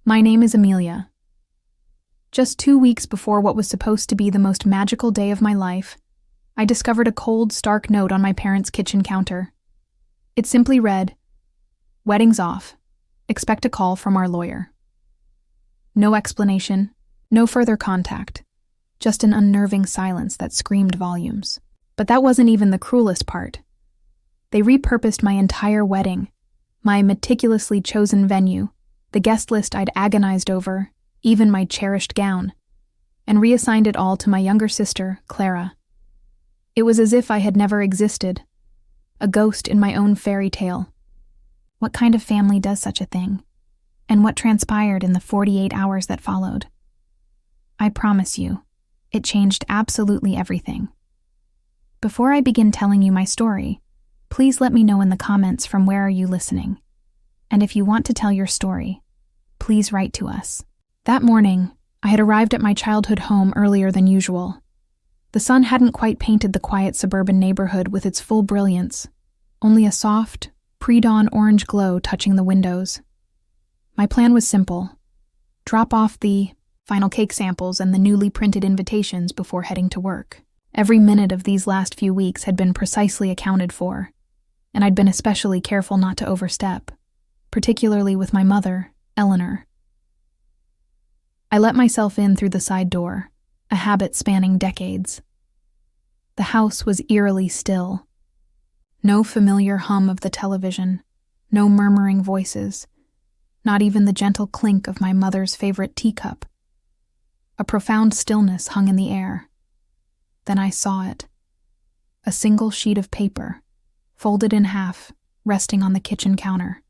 My name is Amelia. Just 2 weeks before what was supposed to be the most magical day of my life, I discovered a cold, stark note on my parents' kitchen counter. It simply read, "Wedding's off. Expect a call from our lawyer." No explanation, no further contact, just an unnerving silence that screamed volumes. But that wasn't even the cruelest part. They repurposed my entire wedding, my meticulously chosen venue, the guest list I'd agonized over, even my cherished gown, and reassigned it all to my younger sister, Clara. It was as if I had never existed, a ghost in my own fairy tale. What kind of family does such a thing? And what transpired in the 48 hours that followed? I promise you, it changed absolutely everything. Before I begin telling you my story, please let me know in the comments from where are you listening. And if you want to tell your story, please write to us. That morning, I had arrived at my childhood home earlier than usual. The sun hadn't quite painted the quiet suburban neighborhood with its full brilliance, only a soft, pre-dawn orange glow touching the windows. My plan was simple: drop off the final cake samples and the newly printed invitations before heading to work. Every minute of these last few weeks had been precisely accounted for, and I'd been especially careful not to overstep, particularly with my mother, Eleanor. I let myself in through the side door, a habit spanning decades. The house was eerily still. No familiar hum of the television, no murmuring voices, not even the gentle clink of my mother's favorite teacup. A profound stillness hung in the air. Then I saw it. A single sheet of paper, folded in half, resting on the kitchen counter.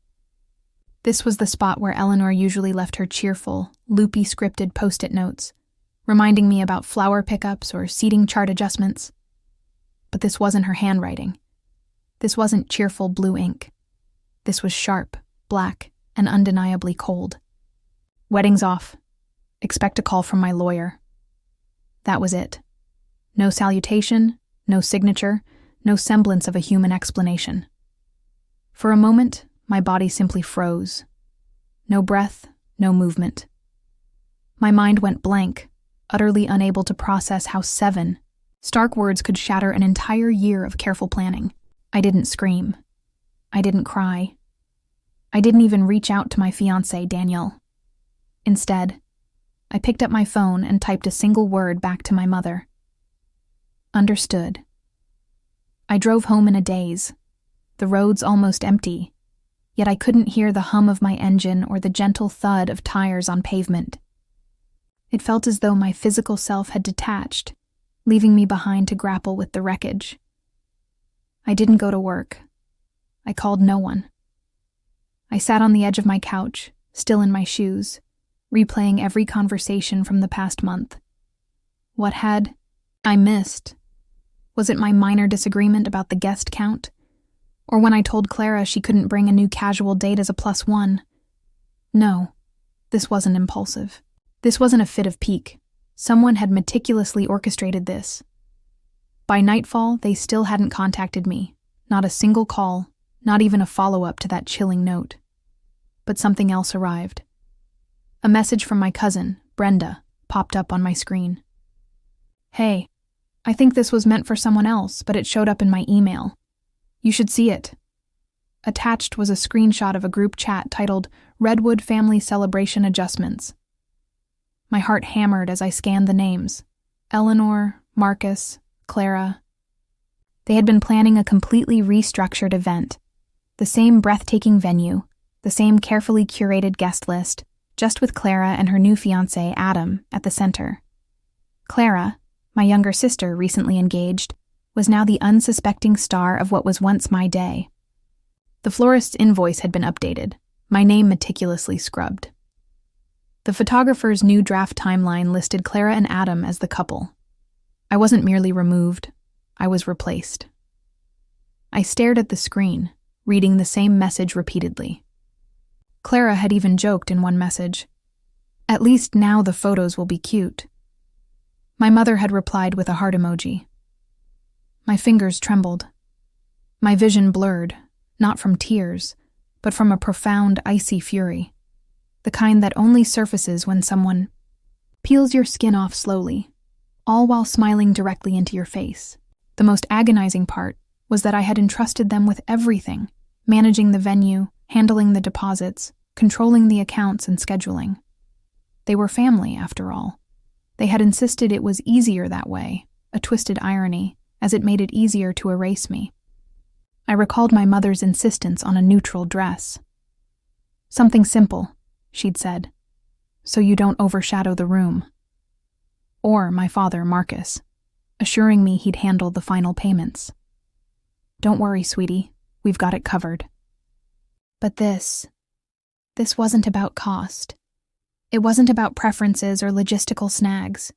This was the spot where Eleanor usually left her cheerful, loopy scripted post-it notes, reminding me about flower pickups or seating chart adjustments. But this wasn't her handwriting. This wasn't cheerful blue ink. This was sharp, black, and undeniably cold. "Wedding's off. Expect a call from my lawyer." That was it. No salutation, no signature, no semblance of a human explanation. For a moment, my body simply froze. No breath, no movement. My mind went blank, utterly unable to process how 7 stark words could shatter an entire year of careful planning. I didn't scream. I didn't cry. I didn't even reach out to my fiancé, Daniel. Instead, I picked up my phone and typed a single word back to my mother. Understood. I drove home in a daze, the roads almost empty, yet I couldn't hear the hum of my engine or the gentle thud of tires on pavement. It felt as though my physical self had detached, leaving me behind to grapple with the wreckage. I didn't go to work. I called no one. I sat on the edge of my couch, still in my shoes, replaying every conversation from the past month. What had I missed? Was it my minor disagreement about the guest count? Or when I told Clara she couldn't bring a new casual date as a +1? No, this wasn't impulsive. This wasn't a fit of pique. Someone had meticulously orchestrated this. By nightfall, they still hadn't contacted me. Not a single call, not even a follow-up to that chilling note. But something else arrived. A message from my cousin, Brenda, popped up on my screen. "Hey, I think this was meant for someone else, but it showed up in my email. You should see it." Attached was a screenshot of a group chat titled Redwood Family Celebration Adjustments. My heart hammered as I scanned the names. Eleanor, Marcus, Clara. They had been planning a completely restructured event. The same breathtaking venue, the same carefully curated guest list, just with Clara and her new fiancé, Adam, at the center. Clara, my younger sister recently engaged, was now the unsuspecting star of what was once my day. The florist's invoice had been updated, my name meticulously scrubbed. The photographer's new draft timeline listed Clara and Adam as the couple. I wasn't merely removed, I was replaced. I stared at the screen, reading the same message repeatedly. Clara had even joked in one message, "At least now the photos will be cute." My mother had replied with a heart emoji. My fingers trembled. My vision blurred, not from tears, but from a profound, icy fury. the kind that only surfaces when someone peels your skin off slowly, all while smiling directly into your face. The most agonizing part was that I had entrusted them with everything, managing the venue, handling the deposits, controlling the accounts, and scheduling. They were family, after all. They had insisted it was easier that way, a twisted irony, as it made it easier to erase me. I recalled my mother's insistence on a neutral dress. "Something simple," she'd said, "so you don't overshadow the room." Or my father, Marcus, assuring me he'd handle the final payments. "Don't worry, sweetie, we've got it covered." But this wasn't about cost. It wasn't about preferences or logistical snags.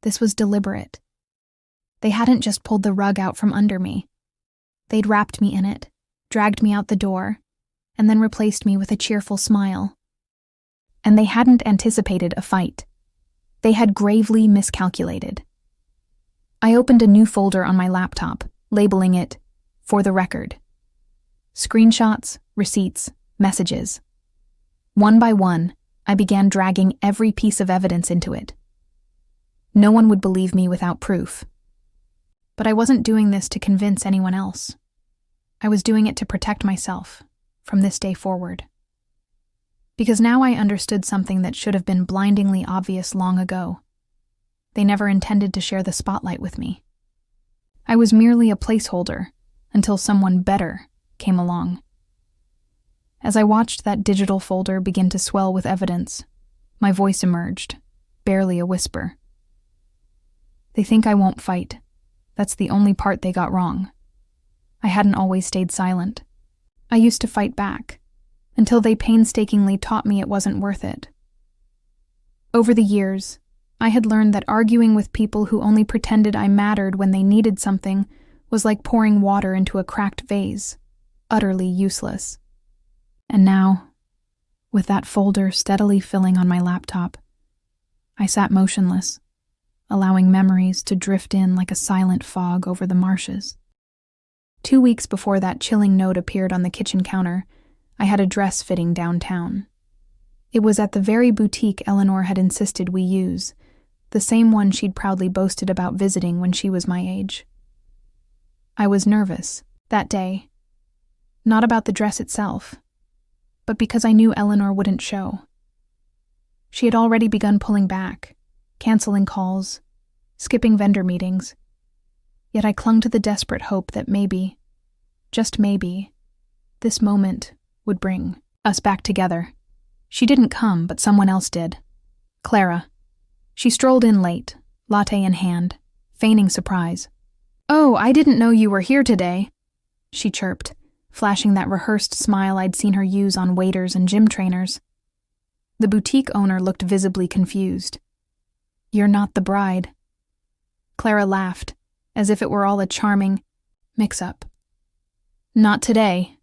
This was deliberate. They hadn't just pulled the rug out from under me. They'd wrapped me in it, dragged me out the door, and then replaced me with a cheerful smile. And they hadn't anticipated a fight. They had gravely miscalculated. I opened a new folder on my laptop, labeling it, "For the Record." Screenshots, receipts, messages. One by one, I began dragging every piece of evidence into it. No one would believe me without proof. But I wasn't doing this to convince anyone else. I was doing it to protect myself, from this day forward. Because now I understood something that should have been blindingly obvious long ago. They never intended to share the spotlight with me. I was merely a placeholder until someone better came along. As I watched that digital folder begin to swell with evidence, my voice emerged, barely a whisper. They think I won't fight. That's the only part they got wrong. I hadn't always stayed silent. I used to fight back, until they painstakingly taught me it wasn't worth it. Over the years, I had learned that arguing with people who only pretended I mattered when they needed something was like pouring water into a cracked vase, utterly useless. And now, with that folder steadily filling on my laptop, I sat motionless, allowing memories to drift in like a silent fog over the marshes. 2 weeks before that chilling note appeared on the kitchen counter, I had a dress fitting downtown. It was at the very boutique Eleanor had insisted we use, the same one she'd proudly boasted about visiting when she was my age. I was nervous, that day. Not about the dress itself, but because I knew Eleanor wouldn't show. She had already begun pulling back, canceling calls, skipping vendor meetings. Yet I clung to the desperate hope that maybe, just maybe, this moment would bring us back together. She didn't come, but someone else did. Clara. She strolled in late, latte in hand, feigning surprise. "Oh, I didn't know you were here today," she chirped, flashing that rehearsed smile I'd seen her use on waiters and gym trainers. The boutique owner looked visibly confused. "You're not the bride." Clara laughed, as if it were all a charming mix-up. "Not today,"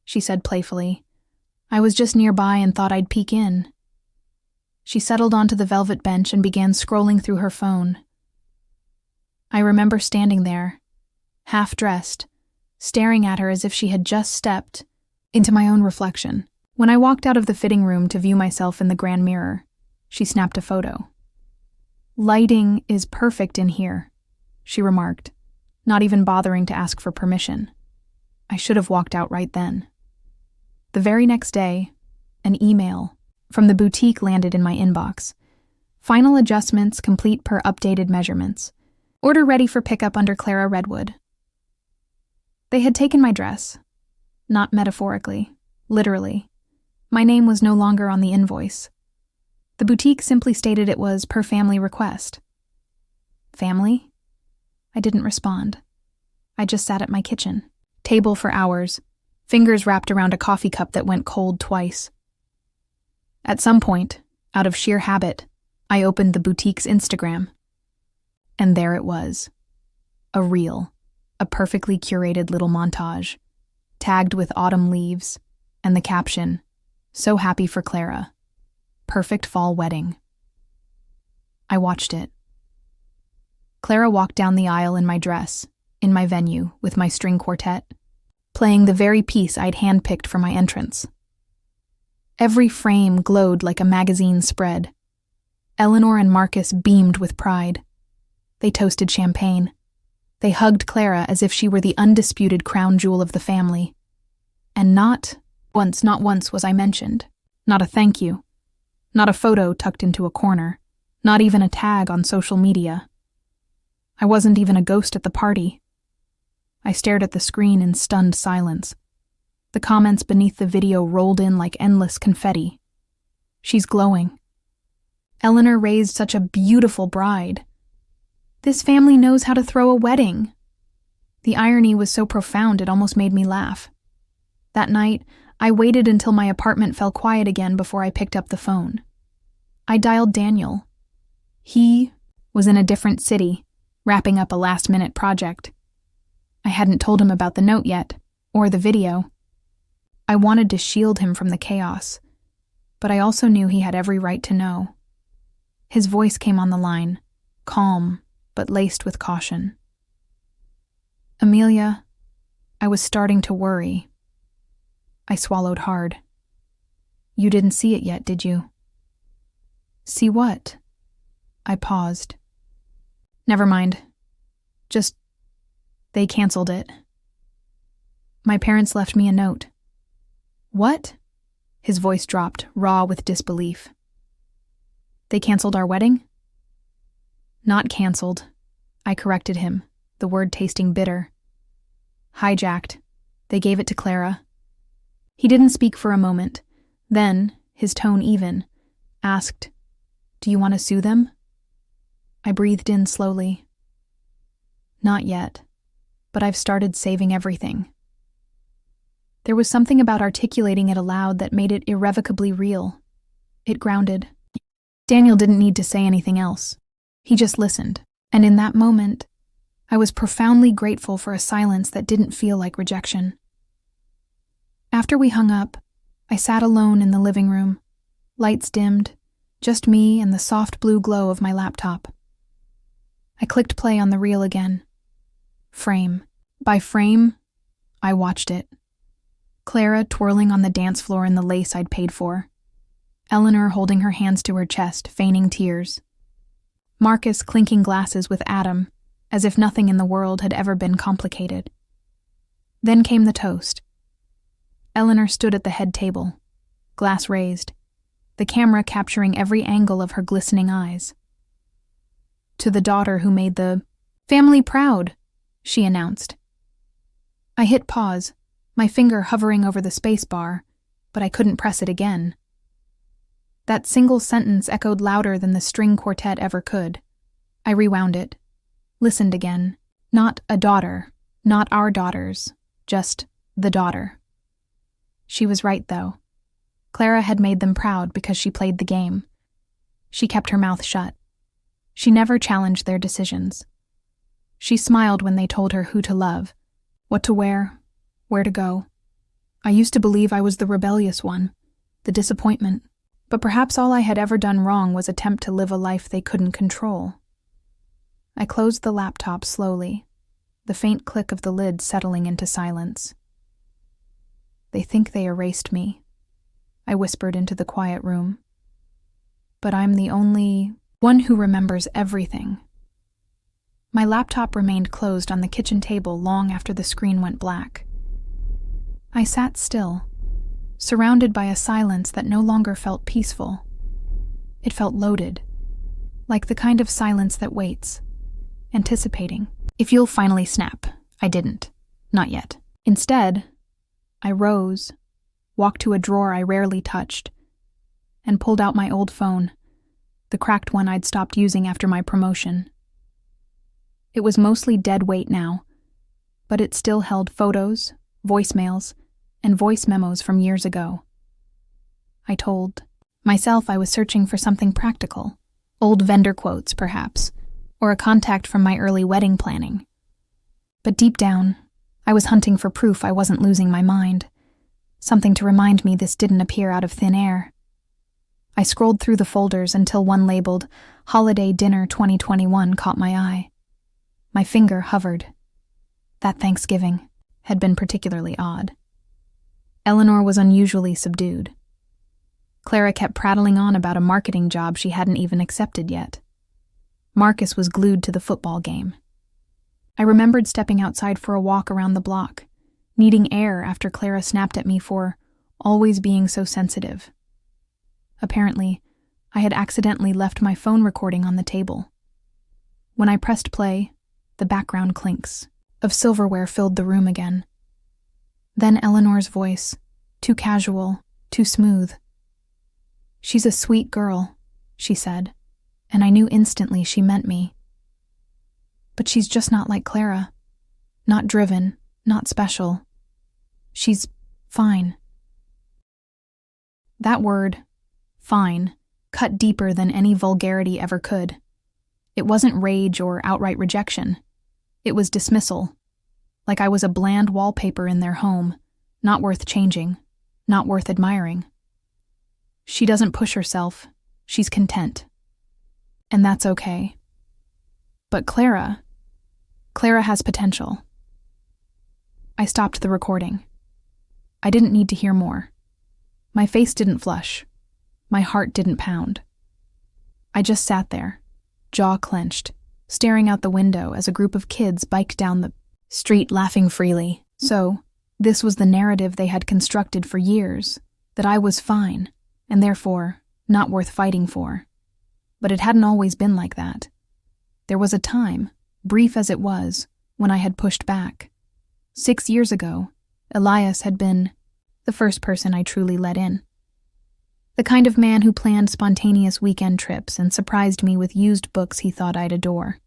she said playfully. "I was just nearby and thought I'd peek in." She settled onto the velvet bench and began scrolling through her phone. I remember standing there, half-dressed, staring at her as if she had just stepped into my own reflection. When I walked out of the fitting room to view myself in the grand mirror, she snapped a photo. "Lighting is perfect in here," she remarked, not even bothering to ask for permission. I should have walked out right then. The very next day, an email from the boutique landed in my inbox. "Final adjustments complete per updated measurements. Order ready for pickup under Clara Redwood." They had taken my dress. Not metaphorically, literally. My name was no longer on the invoice. The boutique simply stated it was per family request. Family? I didn't respond. I just sat at my kitchen, table for hours, fingers wrapped around a coffee cup that went cold twice. At some point, out of sheer habit, I opened the boutique's Instagram. And there it was. A reel, a perfectly curated little montage, tagged with autumn leaves, and the caption, "So happy for Clara. Perfect fall wedding." I watched it. Clara walked down the aisle in my dress, in my venue, with my string quartet, playing the very piece I'd handpicked for my entrance. Every frame glowed like a magazine spread. Eleanor and Marcus beamed with pride. They toasted champagne. They hugged Clara as if she were the undisputed crown jewel of the family. And not once was I mentioned. Not a thank you. Not a photo tucked into a corner. Not even a tag on social media. I wasn't even a ghost at the party. I stared at the screen in stunned silence. The comments beneath the video rolled in like endless confetti. She's glowing. Eleanor raised such a beautiful bride. This family knows how to throw a wedding. The irony was so profound it almost made me laugh. That night, I waited until my apartment fell quiet again before I picked up the phone. I dialed Daniel. He was in a different city, wrapping up a last-minute project. I hadn't told him about the note yet, or the video. I wanted to shield him from the chaos, but I also knew he had every right to know. His voice came on the line, calm, but laced with caution. Amelia, I was starting to worry. I swallowed hard. You didn't see it yet, did you? See what? I paused. Never mind. Just, they canceled it. My parents left me a note. What? His voice dropped, raw with disbelief. They canceled our wedding? Not canceled. I corrected him, the word tasting bitter. Hijacked. They gave it to Clara. He didn't speak for a moment. Then, his tone even, asked, "Do you want to sue them?" I breathed in slowly. Not yet, but I've started saving everything. There was something about articulating it aloud that made it irrevocably real. It grounded. Daniel didn't need to say anything else. He just listened, and in that moment, I was profoundly grateful for a silence that didn't feel like rejection. After we hung up, I sat alone in the living room, lights dimmed, just me and the soft blue glow of my laptop. I clicked play on the reel again. Frame by frame, I watched it. Clara twirling on the dance floor in the lace I'd paid for. Eleanor holding her hands to her chest, feigning tears. Marcus clinking glasses with Adam, as if nothing in the world had ever been complicated. Then came the toast. Eleanor stood at the head table, glass raised, the camera capturing every angle of her glistening eyes. To the daughter who made the family proud, she announced. I hit pause, my finger hovering over the space bar, but I couldn't press it again. That single sentence echoed louder than the string quartet ever could. I rewound it, listened again. Not a daughter, not our daughters, just the daughter. She was right, though. Clara had made them proud because she played the game. She kept her mouth shut. She never challenged their decisions. She smiled when they told her who to love, what to wear, where to go. I used to believe I was the rebellious one, the disappointment, but perhaps all I had ever done wrong was attempt to live a life they couldn't control. I closed the laptop slowly, the faint click of the lid settling into silence. They think they erased me, I whispered into the quiet room. But I'm the only one who remembers everything. My laptop remained closed on the kitchen table long after the screen went black. I sat still, surrounded by a silence that no longer felt peaceful. It felt loaded, like the kind of silence that waits, anticipating. If you'll finally snap. I didn't. Not yet. Instead, I rose, walked to a drawer I rarely touched, and pulled out my old phone, the cracked one I'd stopped using after my promotion. It was mostly dead weight now, but it still held photos, voicemails, and voice memos from years ago. I told myself I was searching for something practical, old vendor quotes, perhaps, or a contact from my early wedding planning. But deep down, I was hunting for proof I wasn't losing my mind, something to remind me this didn't appear out of thin air. I scrolled through the folders until one labeled Holiday Dinner 2021 caught my eye. My finger hovered. That Clara kept prattling on about a marketing job she hadn't even accepted yet. Marcus was glued to the football game. I remembered stepping outside for a walk around the block, needing air after Clara snapped at me for always being so sensitive. Apparently, I had accidentally left my phone recording on the table. When I pressed play, the background clinks of silverware filled the room again. Then Eleanor's voice, too casual, too smooth. "She's a sweet girl," she said, and I knew instantly she meant me. "But she's just not like Clara. Not driven, not special. She's fine." That word, fine, cut deeper than any vulgarity ever could. It wasn't rage or outright rejection. It was dismissal, like I was a bland wallpaper in their home, not worth changing, not worth admiring. She doesn't push herself, she's content. And that's okay. But Clara has potential. I stopped the recording. I didn't need to hear more. My face didn't flush. My heart didn't pound. I just sat there, jaw clenched, staring out the window as a group of kids biked down the street laughing freely. So, this was the narrative they had constructed for years, that I was fine, and therefore not worth fighting for. But it hadn't always been like that. There was a time, brief as it was, when I had pushed back. 6 years ago, Elias had been the first person I truly let in. The kind of man who planned spontaneous weekend trips and surprised me with used books he thought I'd adore.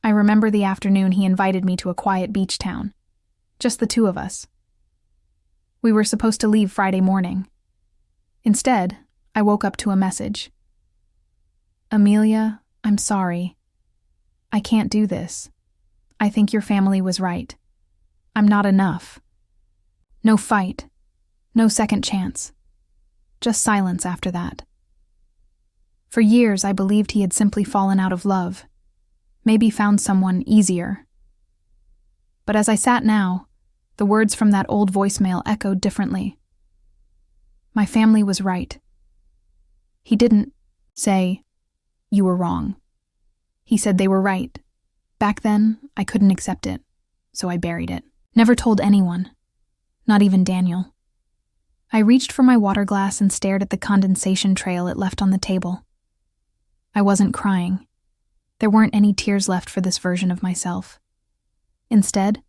I remember the afternoon he invited me to a quiet beach town. Just the two of us. We were supposed to leave Friday morning. Instead, I woke up to a message. "Amelia, I'm sorry. I can't do this. I think your family was right. I'm not enough. No fight. No second chance. Just silence after that." For years, I believed he had simply fallen out of love. Maybe found someone easier. But as I sat now, the words from that old voicemail echoed differently. My family was right. He didn't say, "You were wrong." He said they were right. Back then, I couldn't accept it, so I buried it. Never told anyone. Not even Daniel. I reached for my water glass and stared at the condensation trail it left on the table. I wasn't crying. There weren't any tears left for this version of myself. Instead,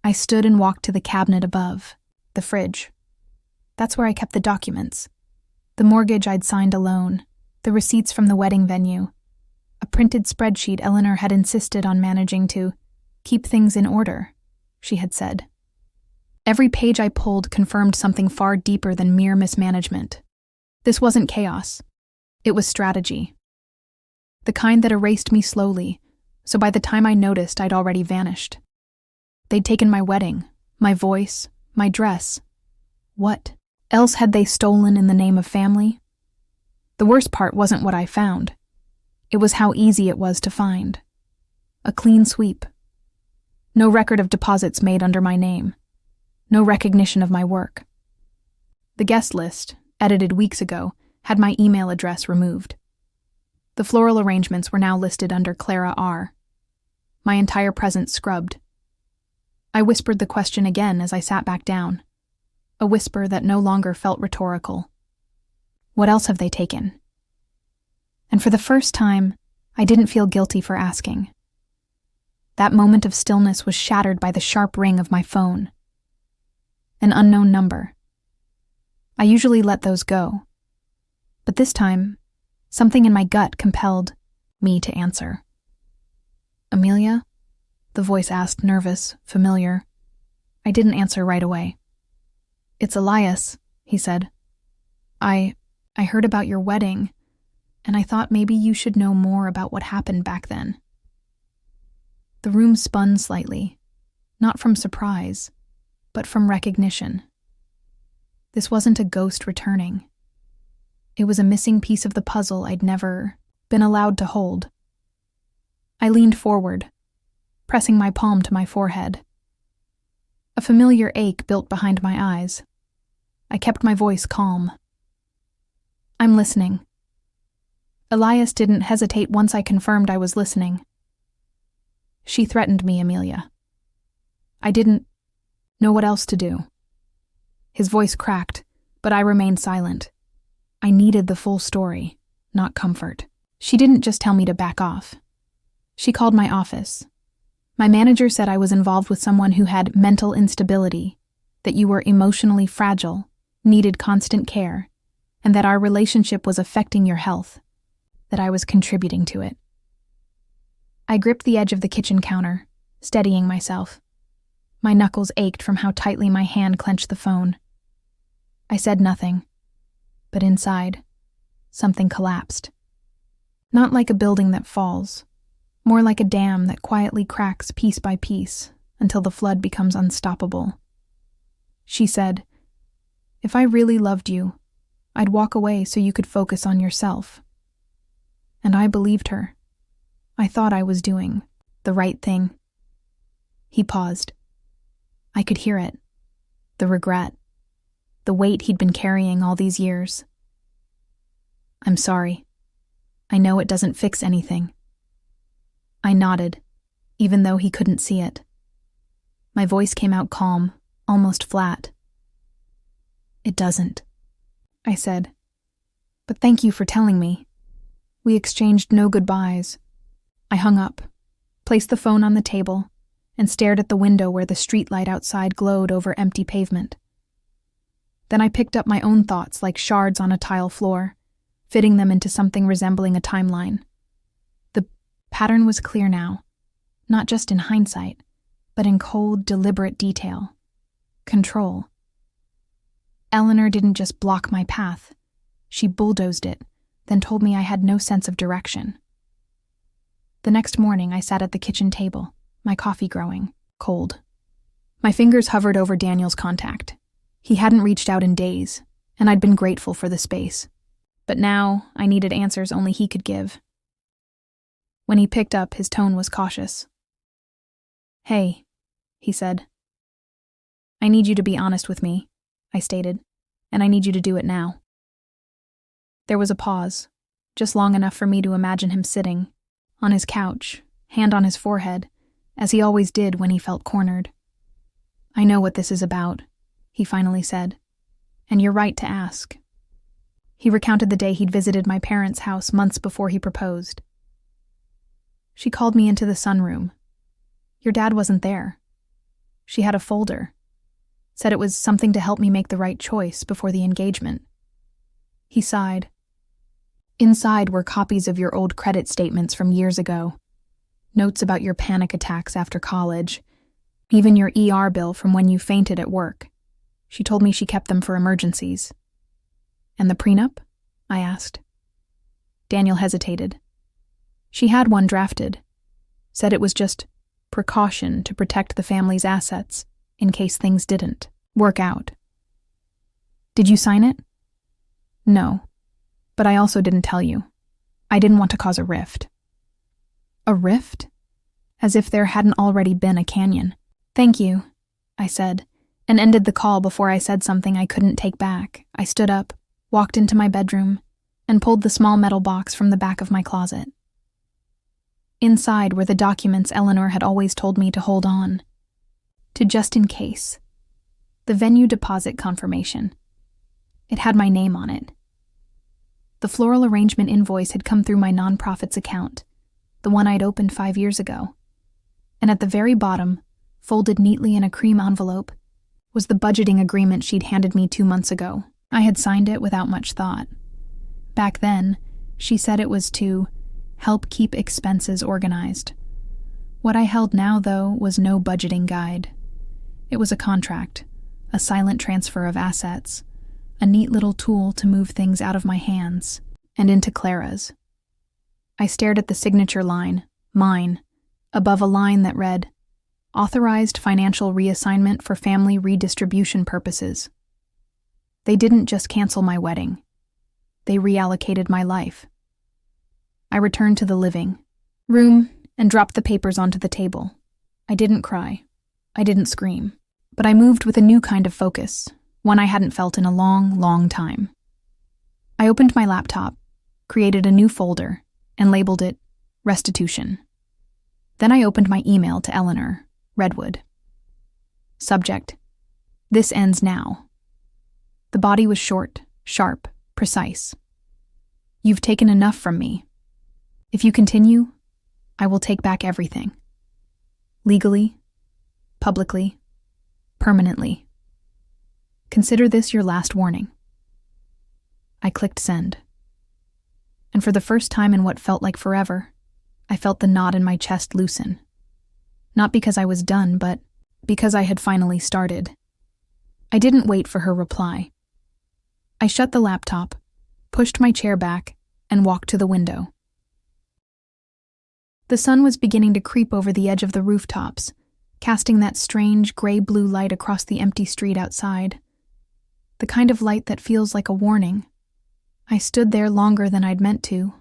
I stood and walked to the cabinet above, the fridge. That's where I kept the documents. The mortgage I'd signed alone, the receipts from the wedding venue, a printed spreadsheet Eleanor had insisted on managing to keep things in order, she had said. Every page I pulled confirmed something far deeper than mere mismanagement. This wasn't chaos. It was strategy. The kind that erased me slowly, so by the time I noticed, I'd already vanished. They'd taken my wedding, my voice, my dress. What else had they stolen in the name of family? The worst part wasn't what I found. It was how easy it was to find. A clean sweep. No record of deposits made under my name. No recognition of my work. The guest list, edited weeks ago, had my email address removed. The floral arrangements were now listed under Clara R. My entire presence scrubbed. I whispered the question again as I sat back down, a whisper that no longer felt rhetorical. What else have they taken? And for the first time, I didn't feel guilty for asking. That moment of stillness was shattered by the sharp ring of my phone. An unknown number. I usually let those go. But this time, something in my gut compelled me to answer. "Amelia?" The voice asked, nervous, familiar. I didn't answer right away. "It's Elias," he said. I heard about your wedding, and I thought maybe you should know more about what happened back then." The room spun slightly, not from surprise, but from recognition. This wasn't a ghost returning. It was a missing piece of the puzzle I'd never been allowed to hold. I leaned forward, pressing my palm to my forehead. A familiar ache built behind my eyes. I kept my voice calm. I'm listening. Elias didn't hesitate once I confirmed I was listening. She threatened me, Amelia. I didn't know what else to do. His voice cracked, but I remained silent. I needed the full story, not comfort. She didn't just tell me to back off. She called my office. My manager said I was involved with someone who had mental instability, that you were emotionally fragile, needed constant care, and that our relationship was affecting your health, that I was contributing to it. I gripped the edge of the kitchen counter, steadying myself. My knuckles ached from how tightly my hand clenched the phone. I said nothing, but inside, something collapsed. Not like a building that falls, more like a dam that quietly cracks piece by piece until the flood becomes unstoppable. She said, "If I really loved you, I'd walk away so you could focus on yourself." And I believed her. I thought I was doing the right thing. He paused. I could hear it. The regret. The weight he'd been carrying all these years. "I'm sorry. I know it doesn't fix anything." I nodded, even though he couldn't see it. My voice came out calm, almost flat. "It doesn't," I said. "But thank you for telling me." We exchanged no goodbyes. I hung up, placed the phone on the table, and stared at the window where the streetlight outside glowed over empty pavement. Then I picked up my own thoughts like shards on a tile floor, fitting them into something resembling a timeline. The pattern was clear now, not just in hindsight, but in cold, deliberate detail. Control. Eleanor didn't just block my path. She bulldozed it, then told me I had no sense of direction. The next morning, I sat at the kitchen table, my coffee growing, cold. My fingers hovered over Daniel's contact. He hadn't reached out in days, and I'd been grateful for the space. But now, I needed answers only he could give. When he picked up, his tone was cautious. "Hey," he said. "I need you to be honest with me," I stated, "and I need you to do it now." There was a pause, just long enough for me to imagine him sitting, on his couch, hand on his forehead, as he always did when he felt cornered. "I know what this is about," he finally said, "and you're right to ask." He recounted the day he'd visited my parents' house months before he proposed. "She called me into the sunroom. Your dad wasn't there. She had a folder. Said it was something to help me make the right choice before the engagement." He sighed. "Inside were copies of your old credit statements from years ago, notes about your panic attacks after college, even your ER bill from when you fainted at work. She told me she kept them for emergencies." "And the prenup?" I asked. Daniel hesitated. "She had one drafted. Said it was just precaution to protect the family's assets in case things didn't work out." "Did you sign it?" "No, but I also didn't tell you. I didn't want to cause a rift." "A rift?" As if there hadn't already been a canyon. "Thank you," I said, and ended the call before I said something I couldn't take back. I stood up, walked into my bedroom, and pulled the small metal box from the back of my closet. Inside were the documents Eleanor had always told me to hold on, to just in case. The venue deposit confirmation. It had my name on it. The floral arrangement invoice had come through my nonprofit's account, the one I'd opened 5 years ago. And at the very bottom, folded neatly in a cream envelope, was the budgeting agreement she'd handed me 2 months ago. I had signed it without much thought. Back then, she said it was to help keep expenses organized. What I held now, though, was no budgeting guide. It was a contract, a silent transfer of assets, a neat little tool to move things out of my hands and into Clara's. I stared at the signature line, mine, above a line that read, "Authorized financial reassignment for family redistribution purposes." They didn't just cancel my wedding. They reallocated my life. I returned to the living room and dropped the papers onto the table. I didn't cry. I didn't scream. But I moved with a new kind of focus, one I hadn't felt in a long, long time. I opened my laptop, created a new folder, and labeled it Restitution. Then I opened my email to Eleanor, Redwood. Subject: This ends now. The body was short, sharp, precise. You've taken enough from me. If you continue, I will take back everything. Legally, publicly, permanently. Consider this your last warning. I clicked send. And for the first time in what felt like forever, I felt the knot in my chest loosen. Not because I was done, but because I had finally started. I didn't wait for her reply. I shut the laptop, pushed my chair back, and walked to the window. The sun was beginning to creep over the edge of the rooftops, casting that strange gray-blue light across the empty street outside. The kind of light that feels like a warning. I stood there longer than I'd meant to,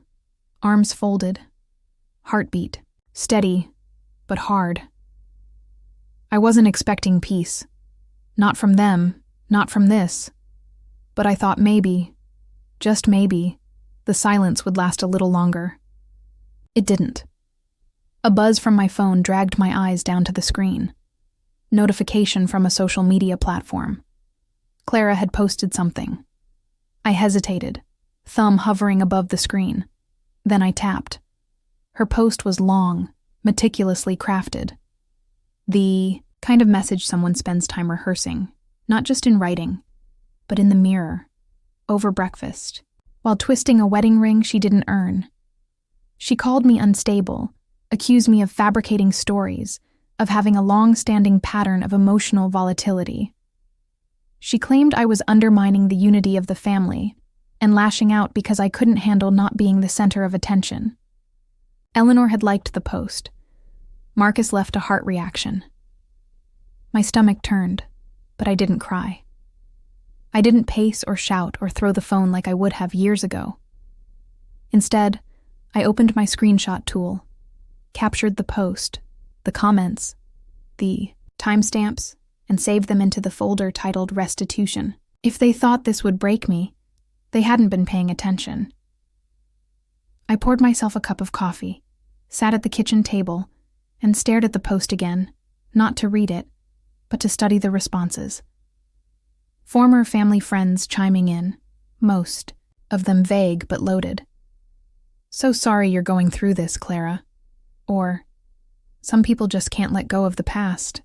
arms folded, heartbeat, steady, but hard. I wasn't expecting peace. Not from them, not from this. But I thought maybe, just maybe, the silence would last a little longer. It didn't. A buzz from my phone dragged my eyes down to the screen. Notification from a social media platform. Clara had posted something. I hesitated, thumb hovering above the screen. Then I tapped. Her post was long, meticulously crafted. The kind of message someone spends time rehearsing, not just in writing, but in the mirror, over breakfast, while twisting a wedding ring she didn't earn. She called me unstable, accused me of fabricating stories, of having a long-standing pattern of emotional volatility. She claimed I was undermining the unity of the family and lashing out because I couldn't handle not being the center of attention. Eleanor had liked the post. Marcus left a heart reaction. My stomach turned, but I didn't cry. I didn't pace or shout or throw the phone like I would have years ago. Instead, I opened my screenshot tool, captured the post, the comments, the timestamps, and saved them into the folder titled Restitution. If they thought this would break me, they hadn't been paying attention. I poured myself a cup of coffee, sat at the kitchen table, and stared at the post again, not to read it, but to study the responses. Former family friends chiming in, most of them vague but loaded. So sorry you're going through this, Clara. Or, some people just can't let go of the past.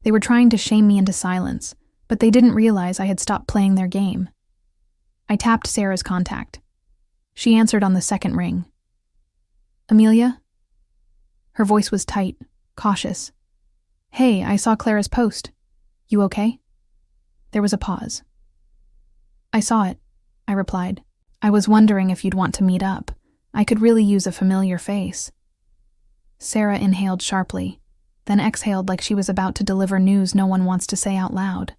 They were trying to shame me into silence, but they didn't realize I had stopped playing their game. I tapped Sarah's contact. She answered on the second ring. Amelia? Her voice was tight, cautious. Hey, I saw Clara's post. You okay? There was a pause. I saw it, I replied. I was wondering if you'd want to meet up. I could really use a familiar face. Sarah inhaled sharply, then exhaled like she was about to deliver news no one wants to say out loud.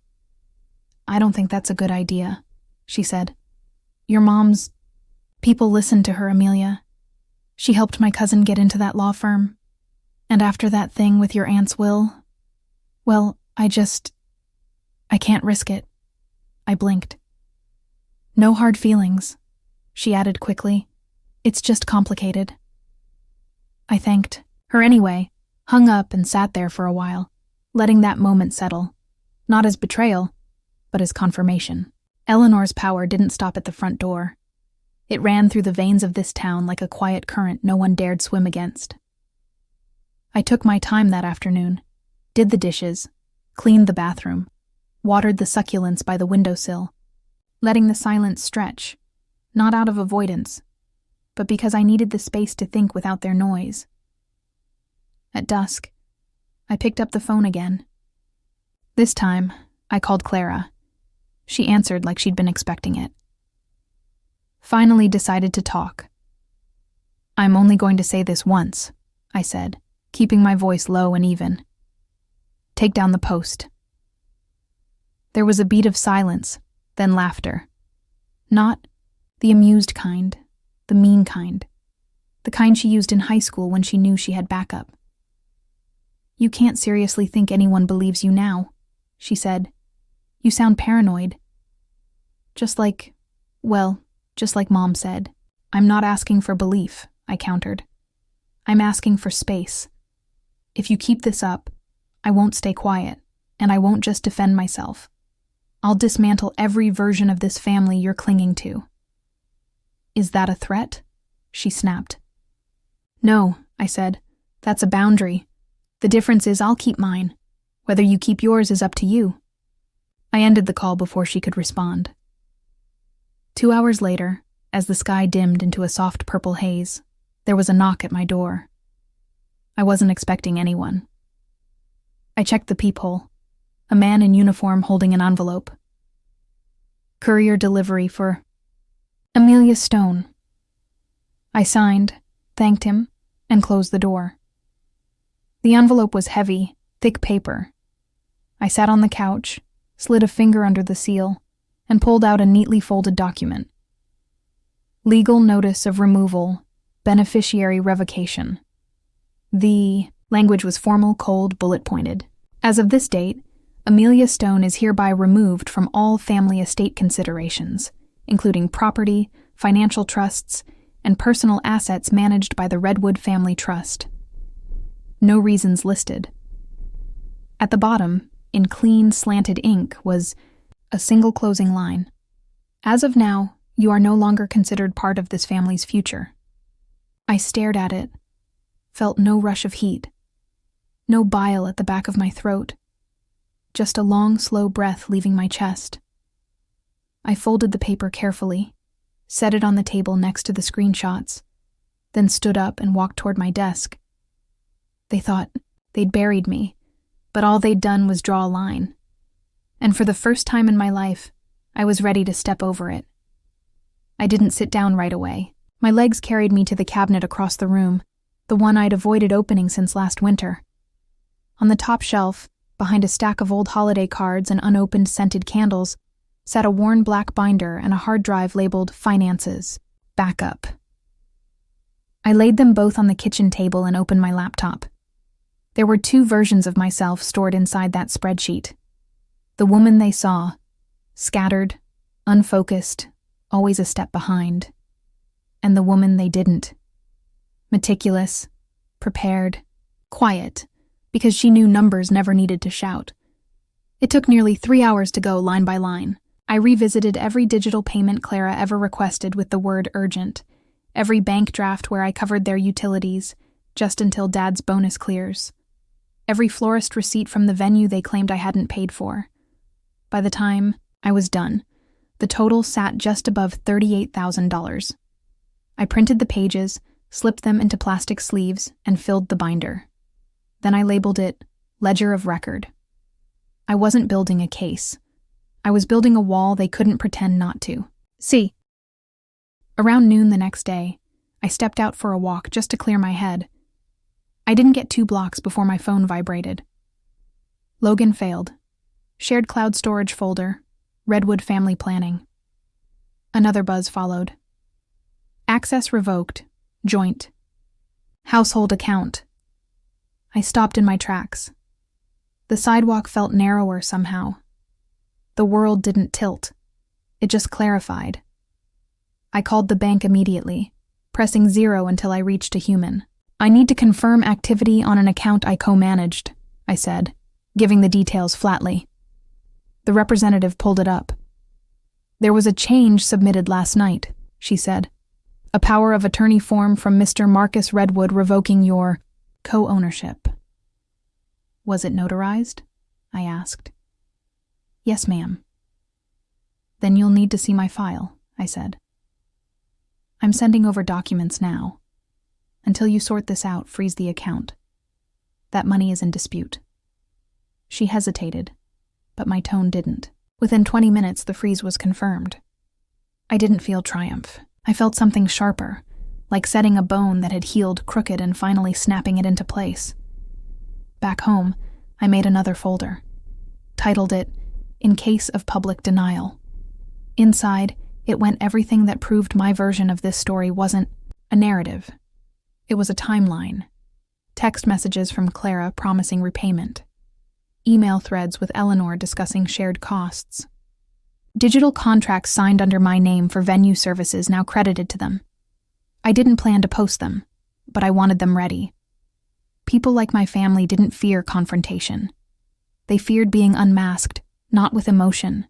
I don't think that's a good idea, she said. Your mom's... People listened to her, Amelia. She helped my cousin get into that law firm. And after that thing with your aunt's will, well, I can't risk it. I blinked. No hard feelings, she added quickly. It's just complicated. I thanked her anyway, hung up and sat there for a while, letting that moment settle, not as betrayal, but as confirmation. Eleanor's power didn't stop at the front door. It ran through the veins of this town like a quiet current no one dared swim against. I took my time that afternoon, did the dishes, cleaned the bathroom, watered the succulents by the windowsill, letting the silence stretch, not out of avoidance, but because I needed the space to think without their noise. At dusk, I picked up the phone again. This time, I called Clara. She answered like she'd been expecting it. Finally decided to talk. I'm only going to say this once, I said, keeping my voice low and even. Take down the post. There was a beat of silence, then laughter. Not the amused kind, the mean kind, the kind she used in high school when she knew she had backup. You can't seriously think anyone believes you now, she said. You sound paranoid. Just like Well, just like Mom said, I'm not asking for belief, I countered. I'm asking for space. If you keep this up, I won't stay quiet, and I won't just defend myself. I'll dismantle every version of this family you're clinging to. Is that a threat? She snapped. No, I said. That's a boundary. The difference is I'll keep mine. Whether you keep yours is up to you. I ended the call before she could respond. 2 hours later, as the sky dimmed into a soft purple haze, there was a knock at my door. I wasn't expecting anyone. I checked the peephole. A man in uniform holding an envelope. Courier delivery for Amelia Stone. I signed, thanked him, and closed the door. The envelope was heavy, thick paper. I sat on the couch, slid a finger under the seal, and pulled out a neatly folded document. Legal notice of removal, beneficiary revocation. The language was formal, cold, bullet-pointed. As of this date, Amelia Stone is hereby removed from all family estate considerations, including property, financial trusts, and personal assets managed by the Redwood Family Trust. No reasons listed. At the bottom, in clean, slanted ink, was a single closing line. As of now, you are no longer considered part of this family's future. I stared at it, felt no rush of heat, no bile at the back of my throat, just a long, slow breath leaving my chest. I folded the paper carefully, set it on the table next to the screenshots, then stood up and walked toward my desk. They thought they'd buried me, but all they'd done was draw a line. And for the first time in my life, I was ready to step over it. I didn't sit down right away. My legs carried me to the cabinet across the room, the one I'd avoided opening since last winter. On the top shelf, behind a stack of old holiday cards and unopened scented candles, sat a worn black binder and a hard drive labeled Finances, Backup. I laid them both on the kitchen table and opened my laptop. There were 2 versions of myself stored inside that spreadsheet. The woman they saw, scattered, unfocused, always a step behind. And the woman they didn't. Meticulous, prepared, quiet, because she knew numbers never needed to shout. It took nearly 3 hours to go line by line. I revisited every digital payment Clara ever requested with the word urgent, every bank draft where I covered their utilities, just until Dad's bonus clears, every florist receipt from the venue they claimed I hadn't paid for. By the time I was done, the total sat just above $38,000. I printed the pages, slipped them into plastic sleeves, and filled the binder. Then I labeled it Ledger of Record. I wasn't building a case. I was building a wall they couldn't pretend not to. See. Around noon the next day, I stepped out for a walk just to clear my head. I didn't get 2 blocks before my phone vibrated. Logan failed. Shared cloud storage folder. Redwood family planning. Another buzz followed. Access revoked. Joint. Household account. I stopped in my tracks. The sidewalk felt narrower somehow. The world didn't tilt. It just clarified. I called the bank immediately, pressing 0 until I reached a human. I need to confirm activity on an account I co-managed, I said, giving the details flatly. The representative pulled it up. There was a change submitted last night, she said. A power of attorney form from Mr. Marcus Redwood revoking your co-ownership. Was it notarized? I asked. Yes, ma'am. Then you'll need to see my file, I said. I'm sending over documents now. Until you sort this out, freeze the account. That money is in dispute. She hesitated, but my tone didn't. Within 20 minutes, the freeze was confirmed. I didn't feel triumph. I felt something sharper, like setting a bone that had healed crooked and finally snapping it into place. Back home, I made another folder. Titled it, In Case of Public Denial. Inside, it went everything that proved my version of this story wasn't a narrative. It was a timeline. Text messages from Clara promising repayment. Email threads with Eleanor discussing shared costs. Digital contracts signed under my name for venue services now credited to them. I didn't plan to post them, but I wanted them ready. People like my family didn't fear confrontation. They feared being unmasked, not with emotion,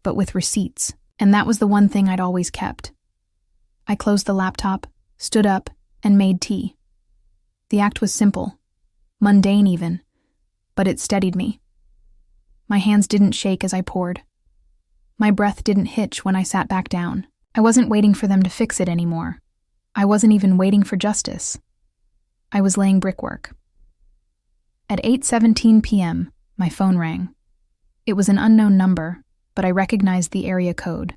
but with receipts, and that was the one thing I'd always kept. I closed the laptop, stood up, and made tea. The act was simple, mundane even, but it steadied me. My hands didn't shake as I poured. My breath didn't hitch when I sat back down. I wasn't waiting for them to fix it anymore. I wasn't even waiting for justice. I was laying brickwork. At 8:17 p.m., my phone rang. It was an unknown number, but I recognized the area code.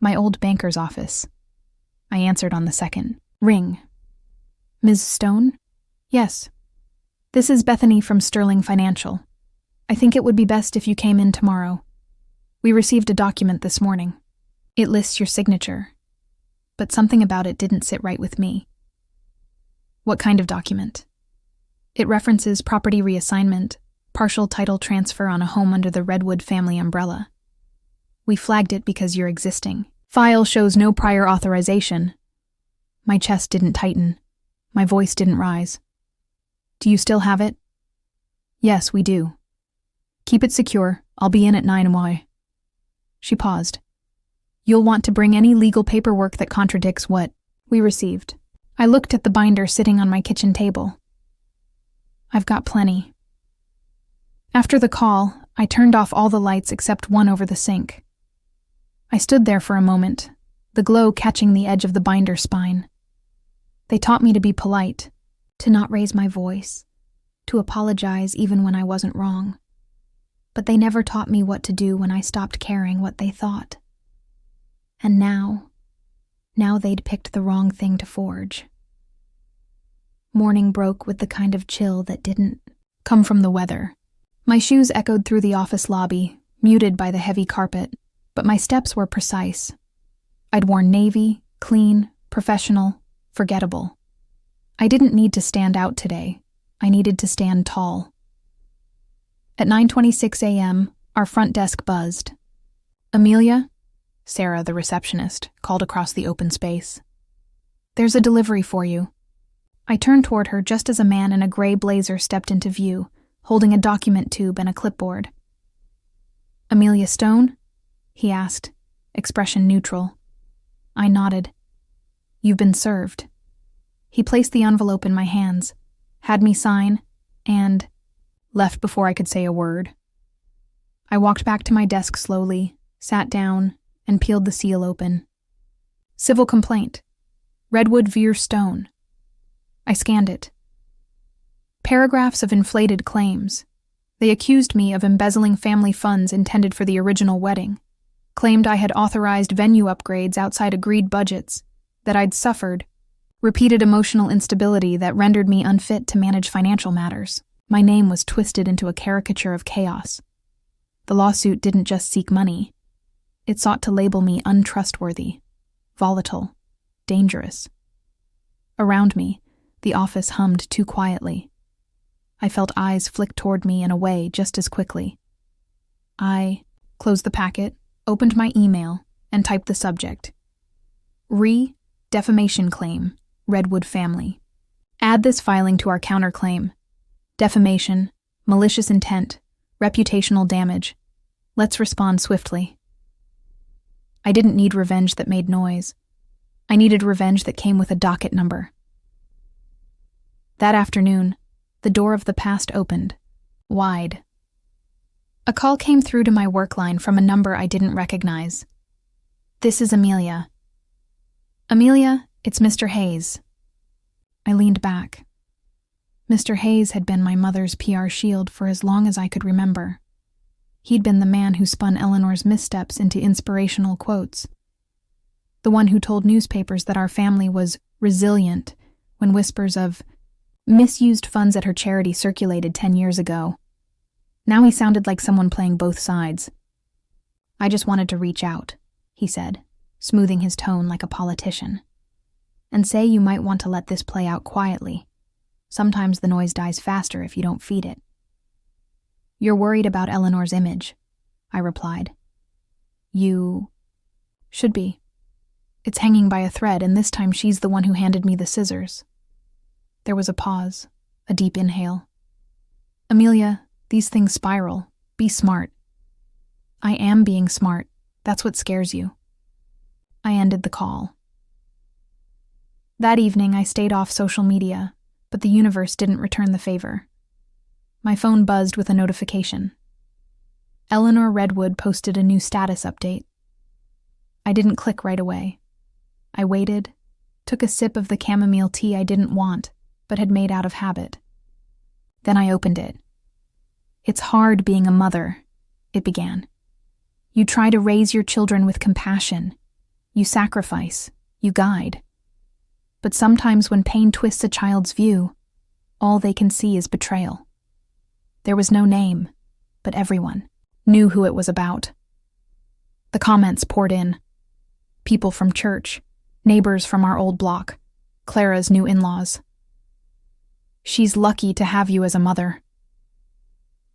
My old banker's office. I answered on the second ring. Ms. Stone? Yes. This is Bethany from Sterling Financial. I think it would be best if you came in tomorrow. We received a document this morning. It lists your signature, but something about it didn't sit right with me. What kind of document? It references property reassignment, partial title transfer on a home under the Redwood family umbrella. We flagged it because you're existing. File shows no prior authorization. My chest didn't tighten. My voice didn't rise. Do you still have it? Yes, we do. Keep it secure. I'll be in at 9 She paused. You'll want to bring any legal paperwork that contradicts what we received. I looked at the binder sitting on my kitchen table. I've got plenty. After the call, I turned off all the lights except one over the sink. I stood there for a moment, the glow catching the edge of the binder spine. They taught me to be polite, to not raise my voice, to apologize even when I wasn't wrong. But they never taught me what to do when I stopped caring what they thought. And now they'd picked the wrong thing to forge. Morning broke with the kind of chill that didn't come from the weather. My shoes echoed through the office lobby, muted by the heavy carpet, but my steps were precise. I'd worn navy, clean, professional, forgettable. I didn't need to stand out today. I needed to stand tall. At 9:26 a.m., our front desk buzzed. Amelia? Sarah, the receptionist, called across the open space. There's a delivery for you. I turned toward her just as a man in a gray blazer stepped into view, holding a document tube and a clipboard. Amelia Stone? He asked, expression neutral. I nodded. You've been served. He placed the envelope in my hands, had me sign, and left before I could say a word. I walked back to my desk slowly, sat down, and peeled the seal open. Civil complaint. Redwood Veer Stone. I scanned it. Paragraphs of inflated claims. They accused me of embezzling family funds intended for the original wedding, claimed I had authorized venue upgrades outside agreed budgets, that I'd suffered repeated emotional instability that rendered me unfit to manage financial matters. My name was twisted into a caricature of chaos. The lawsuit didn't just seek money. It sought to label me untrustworthy, volatile, dangerous. Around me, the office hummed too quietly. I felt eyes flick toward me and away just as quickly. I closed the packet, opened my email, and typed the subject. Defamation claim, Redwood family. Add this filing to our counterclaim. Defamation, malicious intent, reputational damage. Let's respond swiftly. I didn't need revenge that made noise. I needed revenge that came with a docket number. That afternoon, the door of the past opened, wide. A call came through to my work line from a number I didn't recognize. This is Amelia. Amelia, it's Mr. Hayes. I leaned back. Mr. Hayes had been my mother's PR shield for as long as I could remember. He'd been the man who spun Eleanor's missteps into inspirational quotes. The one who told newspapers that our family was resilient when whispers of misused funds at her charity circulated 10 years ago. Now he sounded like someone playing both sides. I just wanted to reach out, he said, smoothing his tone like a politician, and say you might want to let this play out quietly. Sometimes the noise dies faster if you don't feed it. You're worried about Eleanor's image, I replied. You should be. It's hanging by a thread, and this time she's the one who handed me the scissors. There was a pause, a deep inhale. Amelia, these things spiral. Be smart. I am being smart. That's what scares you. I ended the call. That evening, I stayed off social media, but the universe didn't return the favor. My phone buzzed with a notification. Eleanor Redwood posted a new status update. I didn't click right away. I waited, took a sip of the chamomile tea I didn't want, but had made out of habit. Then I opened it. "It's hard being a mother," it began. "You try to raise your children with compassion. You sacrifice. You guide. But sometimes when pain twists a child's view, all they can see is betrayal." There was no name, but everyone knew who it was about. The comments poured in. People from church, neighbors from our old block, Clara's new in-laws. "She's lucky to have you as a mother.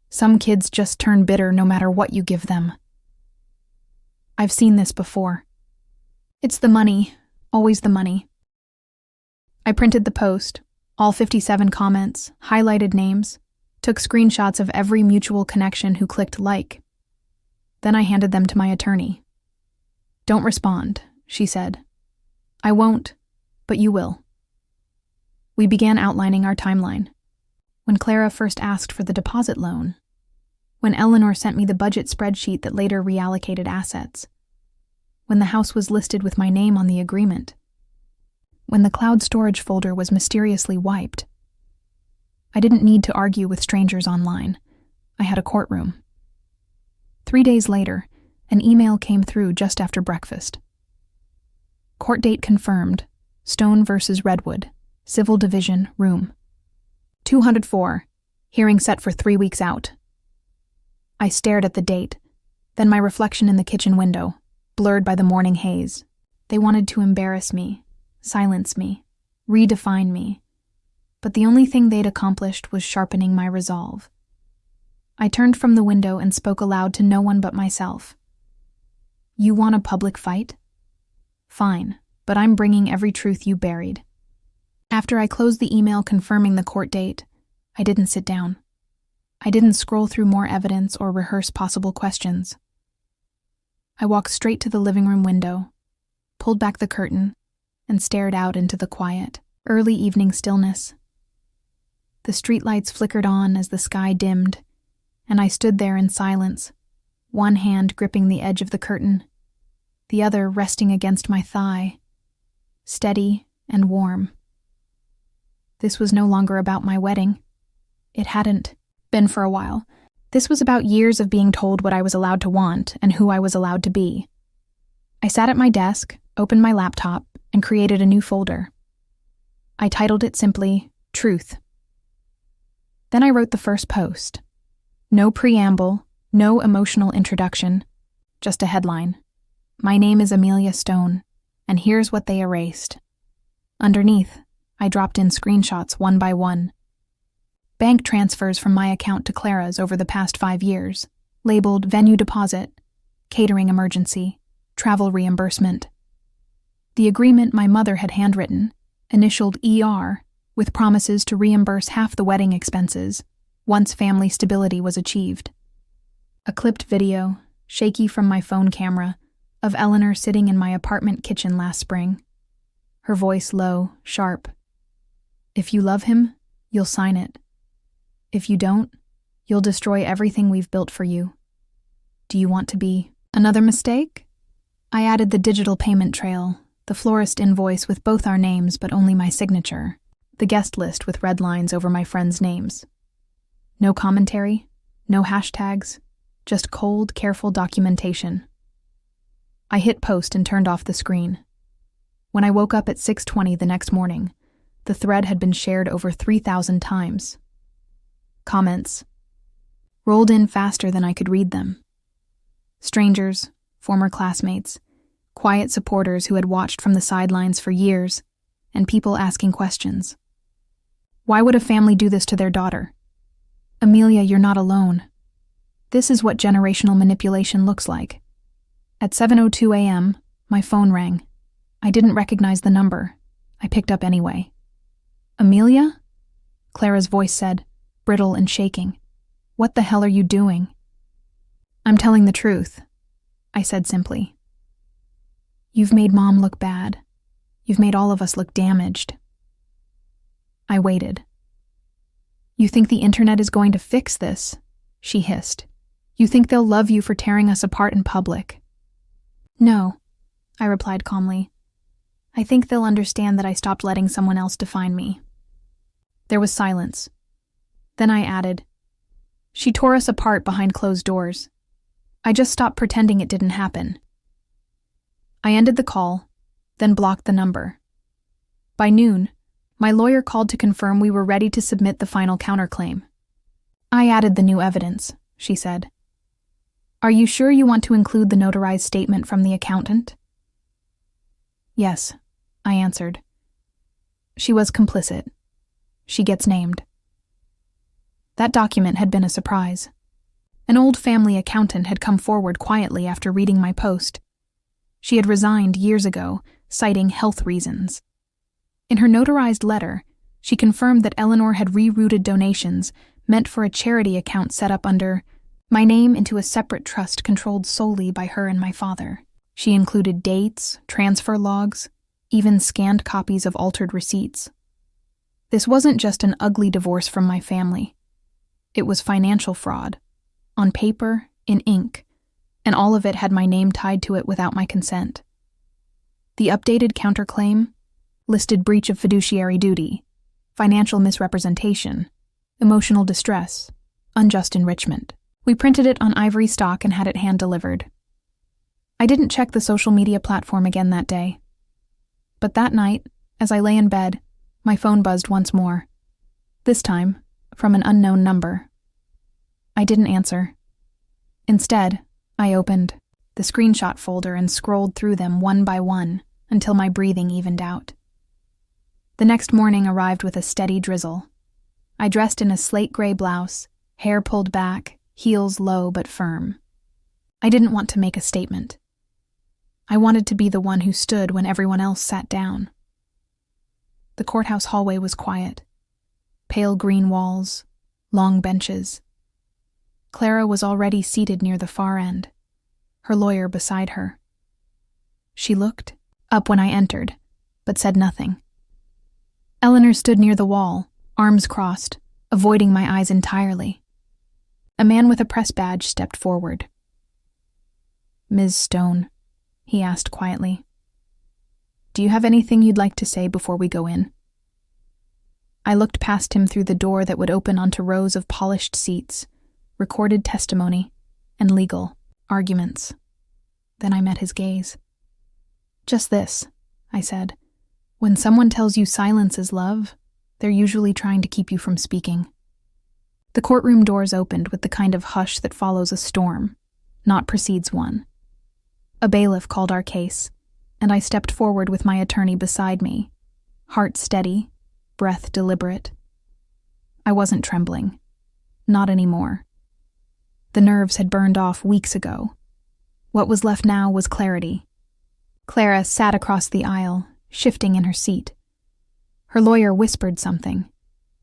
Some kids just turn bitter no matter what you give them." I've seen this before. It's the money, always the money. I printed the post, all 57 comments, highlighted names, took screenshots of every mutual connection who clicked like. Then I handed them to my attorney. "Don't respond," she said. "I won't, but you will." We began outlining our timeline. When Clara first asked for the deposit loan. When Eleanor sent me the budget spreadsheet that later reallocated assets. When the house was listed with my name on the agreement. When the cloud storage folder was mysteriously wiped. I didn't need to argue with strangers online. I had a courtroom. 3 days later, an email came through just after breakfast. Court date confirmed. Stone versus Redwood. Civil Division, Room 204. Hearing set for 3 weeks out. I stared at the date, then my reflection in the kitchen window, blurred by the morning haze. They wanted to embarrass me, silence me, redefine me. But the only thing they'd accomplished was sharpening my resolve. I turned from the window and spoke aloud to no one but myself. "You want a public fight? Fine, but I'm bringing every truth you buried." After I closed the email confirming the court date, I didn't sit down. I didn't scroll through more evidence or rehearse possible questions. I walked straight to the living room window, pulled back the curtain, and stared out into the quiet, early evening stillness. The streetlights flickered on as the sky dimmed, and I stood there in silence, one hand gripping the edge of the curtain, the other resting against my thigh, steady and warm. This was no longer about my wedding. It hadn't been for a while. This was about years of being told what I was allowed to want and who I was allowed to be. I sat at my desk, opened my laptop, and created a new folder. I titled it simply, Truth. Then I wrote the first post. No preamble, no emotional introduction, just a headline. My name is Amelia Stone, and here's what they erased. Underneath, I dropped in screenshots one by one. Bank transfers from my account to Clara's over the past 5 years, labeled venue deposit, catering emergency, travel reimbursement. The agreement my mother had handwritten, initialed ER, with promises to reimburse half the wedding expenses once family stability was achieved. A clipped video, shaky from my phone camera, of Eleanor sitting in my apartment kitchen last spring. Her voice low, sharp. If you love him, you'll sign it. If you don't, you'll destroy everything we've built for you. Do you want to be another mistake? I added the digital payment trail, the florist invoice with both our names but only my signature, the guest list with red lines over my friends' names. No commentary, no hashtags, just cold, careful documentation. I hit post and turned off the screen. When I woke up at 6:20 the next morning, the thread had been shared over 3,000 times. Comments rolled in faster than I could read them. Strangers, former classmates, quiet supporters who had watched from the sidelines for years, and people asking questions. Why would a family do this to their daughter? Amelia, you're not alone. This is what generational manipulation looks like. At 7:02 a.m., my phone rang. I didn't recognize the number. I picked up anyway. "Amelia?" Clara's voice said, brittle and shaking. "What the hell are you doing?" "I'm telling the truth," I said simply. "You've made Mom look bad. You've made all of us look damaged." I waited. "You think the internet is going to fix this?" she hissed. "You think they'll love you for tearing us apart in public?" "No," I replied calmly. "I think they'll understand that I stopped letting someone else define me." There was silence. Then I added, "She tore us apart behind closed doors. I just stopped pretending it didn't happen." I ended the call, then blocked the number. By noon, my lawyer called to confirm we were ready to submit the final counterclaim. "I added the new evidence," she said. "Are you sure you want to include the notarized statement from the accountant?" "Yes," I answered. She was complicit. She gets named. That document had been a surprise. An old family accountant had come forward quietly after reading my post. She had resigned years ago, citing health reasons. In her notarized letter, she confirmed that Eleanor had rerouted donations meant for a charity account set up under my name into a separate trust controlled solely by her and my father. She included dates, transfer logs, even scanned copies of altered receipts. This wasn't just an ugly divorce from my family. It was financial fraud, on paper, in ink, and all of it had my name tied to it without my consent. The updated counterclaim listed breach of fiduciary duty, financial misrepresentation, emotional distress, unjust enrichment. We printed it on ivory stock and had it hand-delivered. I didn't check the social media platform again that day. But that night, as I lay in bed, my phone buzzed once more. This time, from an unknown number. I didn't answer. Instead, I opened the screenshot folder and scrolled through them one by one until my breathing evened out. The next morning arrived with a steady drizzle. I dressed in a slate gray blouse, hair pulled back, heels low but firm. I didn't want to make a statement. I wanted to be the one who stood when everyone else sat down. The courthouse hallway was quiet. Pale green walls, long benches. Clara was already seated near the far end, her lawyer beside her. She looked up when I entered, but said nothing. Eleanor stood near the wall, arms crossed, avoiding my eyes entirely. A man with a press badge stepped forward. "Ms. Stone," he asked quietly, "do you have anything you'd like to say before we go in?" I looked past him through the door that would open onto rows of polished seats, recorded testimony, and legal arguments. Then I met his gaze. "Just this," I said. "When someone tells you silence is love, they're usually trying to keep you from speaking." The courtroom doors opened with the kind of hush that follows a storm, not precedes one. A bailiff called our case, and I stepped forward with my attorney beside me, heart steady, breath deliberate. I wasn't trembling. Not anymore. The nerves had burned off weeks ago. What was left now was clarity. Clara sat across the aisle, shifting in her seat. Her lawyer whispered something,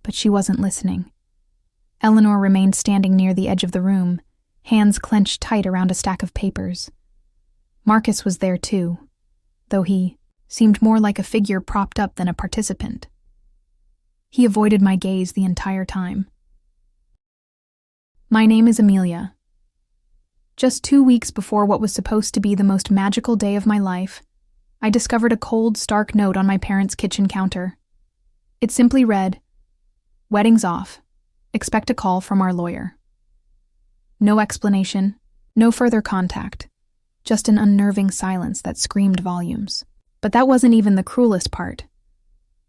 but she wasn't listening. Eleanor remained standing near the edge of the room, hands clenched tight around a stack of papers. Marcus was there too, though he seemed more like a figure propped up than a participant. He avoided my gaze the entire time. "My name is Amelia. Just 2 weeks before what was supposed to be the most magical day of my life, I discovered a cold, stark note on my parents' kitchen counter. It simply read, 'Wedding's off. Expect a call from our lawyer.' No explanation, no further contact, just an unnerving silence that screamed volumes. But that wasn't even the cruelest part.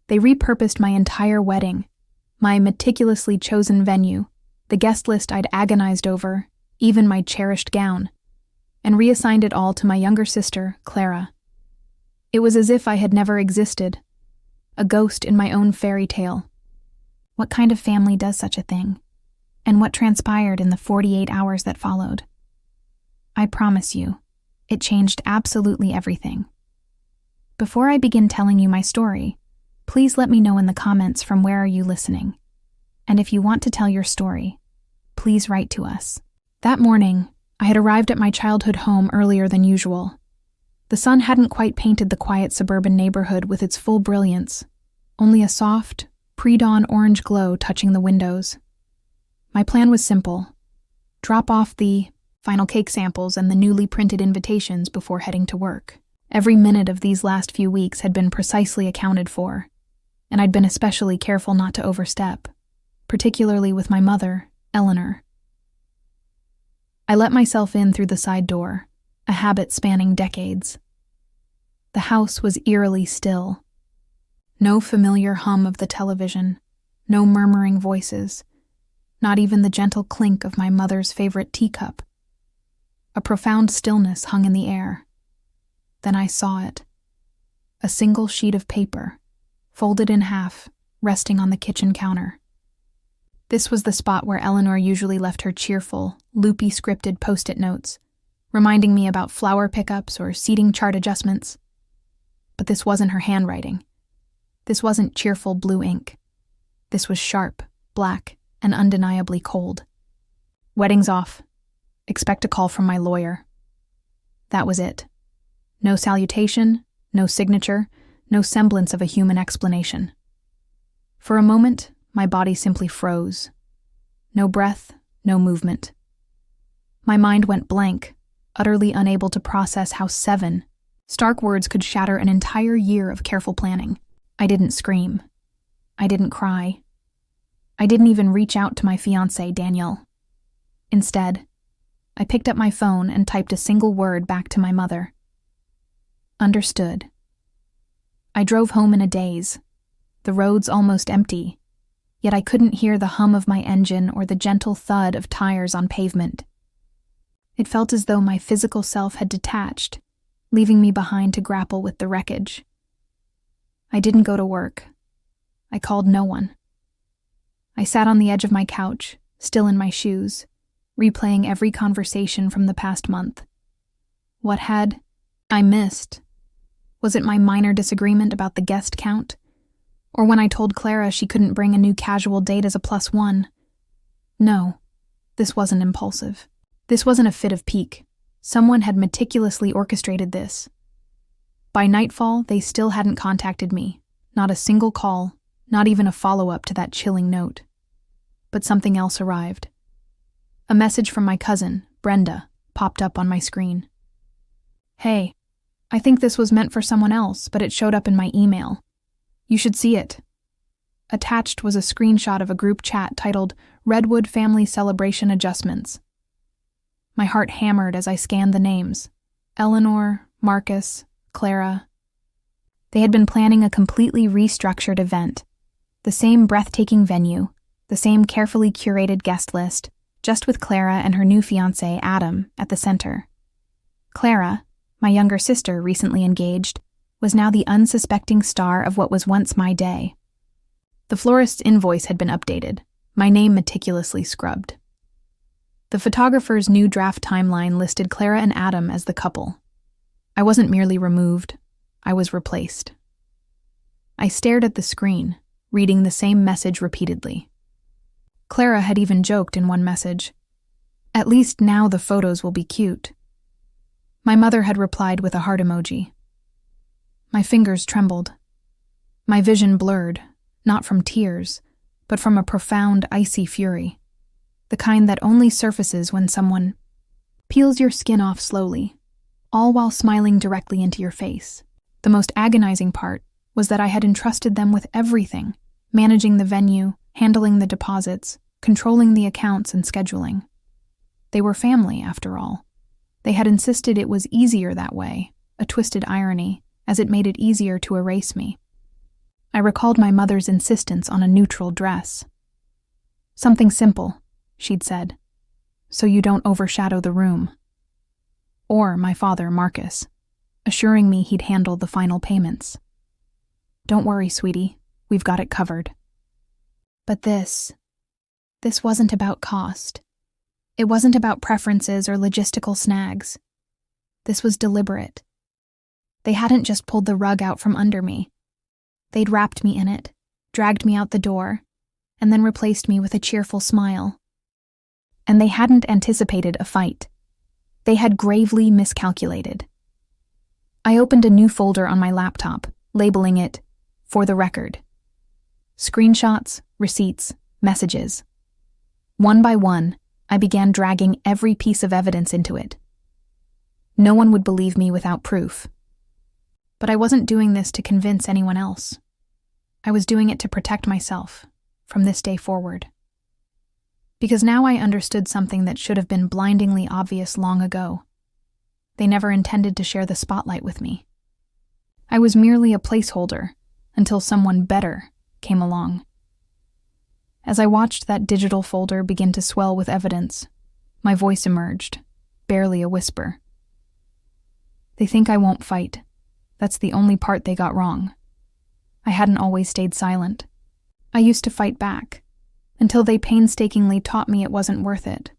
They repurposed my entire wedding, my meticulously chosen venue, the guest list I'd agonized over, even my cherished gown, and reassigned it all to my younger sister, Clara. It was as if I had never existed, a ghost in my own fairy tale. What kind of family does such a thing? And what transpired in the 48 hours that followed? I promise you, It changed absolutely everything. Before I begin telling you my story, please let me know in the comments from where are you listening. And if you want to tell your story, please write to us. That morning, I had arrived at my childhood home earlier than usual. The sun hadn't quite painted the quiet suburban neighborhood with its full brilliance, only a soft, pre-dawn orange glow touching the windows. My plan was simple: drop off the final cake samples and the newly printed invitations before heading to work. Every minute of these last few weeks had been precisely accounted for, and I'd been especially careful not to overstep, particularly with my mother, Eleanor. I let myself in through the side door, a habit spanning decades. The house was eerily still. No familiar hum of the television, no murmuring voices, not even the gentle clink of my mother's favorite teacup. A profound stillness hung in the air. Then I saw it. A single sheet of paper, folded in half, resting on the kitchen counter. This was the spot where Eleanor usually left her cheerful, loopy scripted post-it notes, reminding me about flower pickups or seating chart adjustments. But this wasn't her handwriting. This wasn't cheerful blue ink. This was sharp, black, and undeniably cold. Wedding's off. Expect a call from my lawyer. That was it. No salutation, no signature, no semblance of a human explanation. For a moment, my body simply froze. No breath, no movement. My mind went blank, utterly unable to process how 7 stark words could shatter an entire year of careful planning. I didn't scream. I didn't cry. I didn't even reach out to my fiancé, Daniel. Instead, I picked up my phone and typed a single word back to my mother. Understood. I drove home in a daze, the roads almost empty, yet I couldn't hear the hum of my engine or the gentle thud of tires on pavement. It felt as though my physical self had detached, leaving me behind to grapple with the wreckage. I didn't go to work. I called no one. I sat on the edge of my couch, still in my shoes, replaying every conversation from the past month. What had I missed? Was it my minor disagreement about the guest count? Or when I told Clara she couldn't bring a new casual date as a +1? No, this wasn't impulsive. This wasn't a fit of pique. Someone had meticulously orchestrated this. By nightfall, they still hadn't contacted me. Not a single call, not even a follow-up to that chilling note. But something else arrived. A message from my cousin, Brenda, popped up on my screen. Hey, I think this was meant for someone else, but it showed up in my email. You should see it. Attached was a screenshot of a group chat titled Redwood Family Celebration Adjustments. My heart hammered as I scanned the names. Eleanor, Marcus, Clara. They had been planning a completely restructured event. The same breathtaking venue, the same carefully curated guest list, just with Clara and her new fiancé, Adam, at the center. Clara, my younger sister recently engaged, was now the unsuspecting star of what was once my day. The florist's invoice had been updated, my name meticulously scrubbed. The photographer's new draft timeline listed Clara and Adam as the couple. I wasn't merely removed, I was replaced. I stared at the screen, reading the same message repeatedly. Clara had even joked in one message, "At least now the photos will be cute." My mother had replied with a heart emoji. My fingers trembled. My vision blurred, not from tears, but from a profound, icy fury. The kind that only surfaces when someone peels your skin off slowly, all while smiling directly into your face. The most agonizing part was that I had entrusted them with everything, managing the venue, handling the deposits, controlling the accounts and scheduling. They were family, after all. They had insisted it was easier that way, a twisted irony, as it made it easier to erase me. I recalled my mother's insistence on a neutral dress. "Something simple," she'd said, "so you don't overshadow the room." Or my father, Marcus, assuring me he'd handle the final payments. "Don't worry, sweetie, we've got it covered." But this wasn't about cost. It wasn't about preferences or logistical snags. This was deliberate. They hadn't just pulled the rug out from under me. They'd wrapped me in it, dragged me out the door, and then replaced me with a cheerful smile. And they hadn't anticipated a fight. They had gravely miscalculated. I opened a new folder on my laptop, labeling it, "For the Record." Screenshots, receipts, messages. One by one, I began dragging every piece of evidence into it. No one would believe me without proof. But I wasn't doing this to convince anyone else. I was doing it to protect myself, from this day forward. Because now I understood something that should have been blindingly obvious long ago. They never intended to share the spotlight with me. I was merely a placeholder until someone better came along. As I watched that digital folder begin to swell with evidence, my voice emerged, barely a whisper. They think I won't fight. That's the only part they got wrong. I hadn't always stayed silent. I used to fight back, until they painstakingly taught me it wasn't worth it.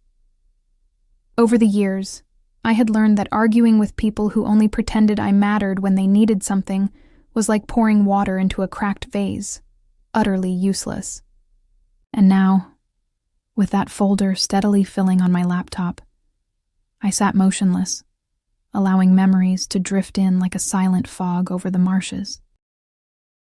Over the years, I had learned that arguing with people who only pretended I mattered when they needed something was like pouring water into a cracked vase, utterly useless. And now, with that folder steadily filling on my laptop, I sat motionless, allowing memories to drift in like a silent fog over the marshes.